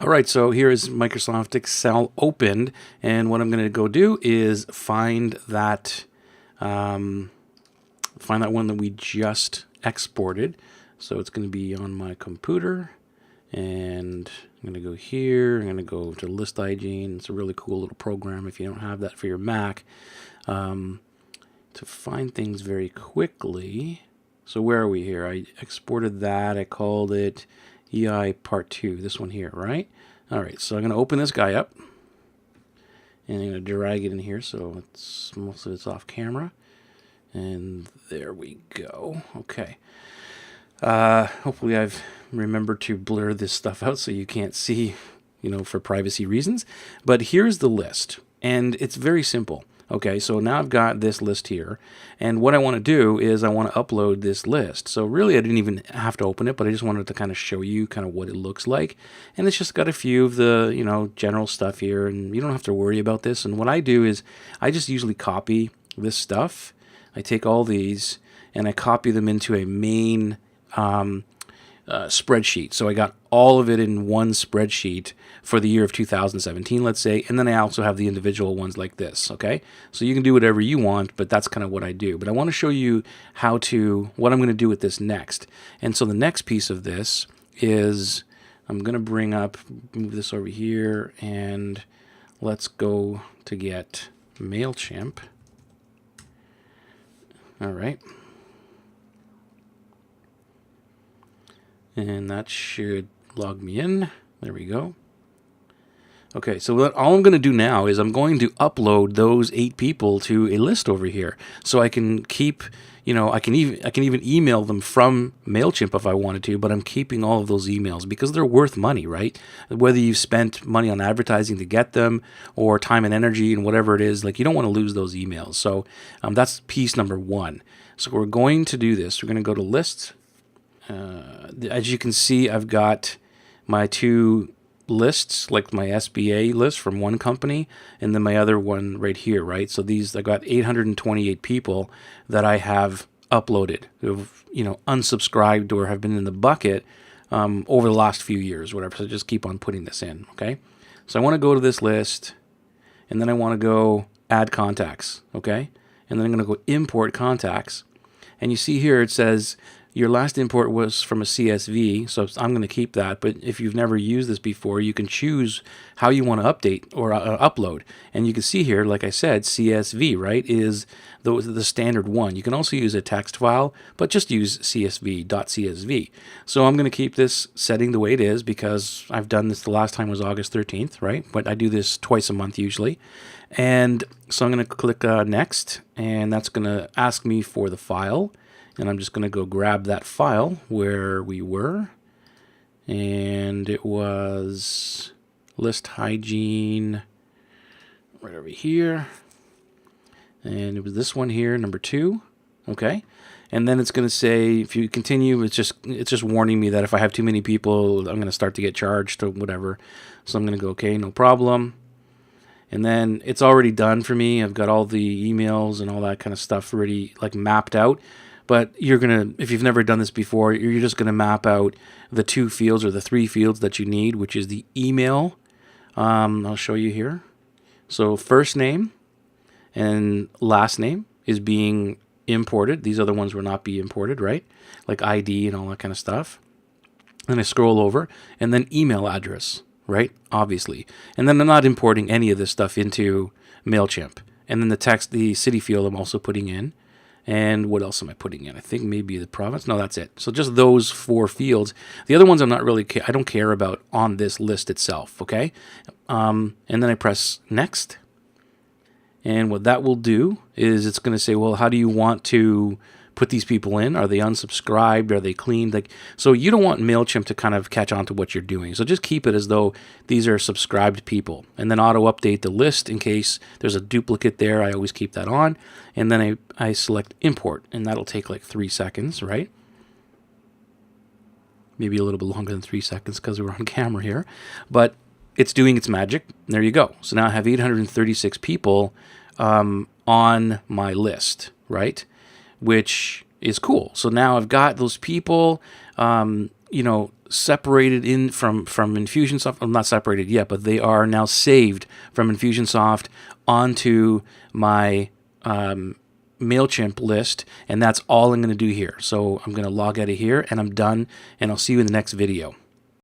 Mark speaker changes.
Speaker 1: All right, so here is Microsoft Excel opened, and what I'm going to go do is find that one that we just exported. So it's going to be on my computer, and I'm going to go here. I'm going to go to List Hygiene. It's a really cool little program if you don't have that for your Mac, to find things very quickly. So where are we here? I exported that. I called it EI Part 2, this one here, right? All right, so I'm going to open this guy up, and I'm going to drag it in here so most of it's off camera. And there we go. Okay. Hopefully I've remembered to blur this stuff out so you can't see, for privacy reasons. But here's the list, and it's very simple. Okay, so now I've got this list here, and what I want to do is I want to upload this list. So really I didn't even have to open it, but I just wanted to kind of show you kind of what it looks like. And it's just got a few of the, general stuff here, and you don't have to worry about this. And what I do is I just usually copy this stuff. I take all these and I copy them into a main spreadsheet. So I got all of it in one spreadsheet for the year of 2017, let's say, and then I also have the individual ones like this, okay? So you can do whatever you want, but that's kind of what I do. But I want to show you what I'm going to do with this next. And so the next piece of this is I'm going to move this over here, and let's go to get MailChimp. All right. And that should log me in. There we go. Okay, so all I'm going to do now is I'm going to upload those 8 people to a list over here, so I can keep, I can even email them from MailChimp if I wanted to, but I'm keeping all of those emails because they're worth money, right? Whether you've spent money on advertising to get them or time and energy and whatever it is, like you don't want to lose those emails. So that's piece number 1. So we're going to do this. We're going to go to lists. As you can see, I've got my 2 lists, like my SBA list from one company, and then my other one right here, right? So I got 828 people that I have uploaded, who've, unsubscribed or have been in the bucket over the last few years, whatever. So just keep on putting this in, okay? So I want to go to this list, and then I want to go add contacts, okay? And then I'm going to go import contacts. And you see here it says your last import was from a CSV, so I'm going to keep that. But if you've never used this before, you can choose how you want to update or upload. And you can see here, like I said, CSV, right, is the standard one. You can also use a text file, but just use CSV.csv. So I'm going to keep this setting the way it is because I've done this, the last time was August 13th, right? But I do this twice a month usually. And so I'm going to click next, and that's going to ask me for the file. And I'm just going to go grab that file where we were. And it was List Hygiene right over here. And it was this one here, number 2. Okay. And then it's going to say, if you continue, it's just warning me that if I have too many people, I'm going to start to get charged or whatever. So I'm going to go, okay, no problem. And then it's already done for me. I've got all the emails and all that kind of stuff already like mapped out. But if you've never done this before, you're just going to map out the 2 fields or the 3 fields that you need, which is the email. I'll show you here. So first name and last name is being imported. These other ones will not be imported, right? Like ID and all that kind of stuff. Then I scroll over, and then email address, right? Obviously. And then I'm not importing any of this stuff into MailChimp. And then the city field I'm also putting in. And what else am I putting in? I think maybe the province. No, that's it. So just those 4 fields. The other ones I don't care about on this list itself, okay? And then I press next. And what that will do is it's going to say, well, how do you want to put these people in? Are they unsubscribed? Are they cleaned? So you don't want MailChimp to kind of catch on to what you're doing. So just keep it as though these are subscribed people. And then auto-update the list in case there's a duplicate there. I always keep that on. And then I select import, and that'll take like 3 seconds, right? Maybe a little bit longer than 3 seconds because we're on camera here. But it's doing its magic. There you go. So now I have 836 people on my list, right? Which is cool. So now I've got those people, separated in from Infusionsoft. Well, not separated yet, but they are now saved from Infusionsoft onto my MailChimp list, and that's all I'm going to do here. So I'm going to log out of here, and I'm done, and I'll see you in the next video.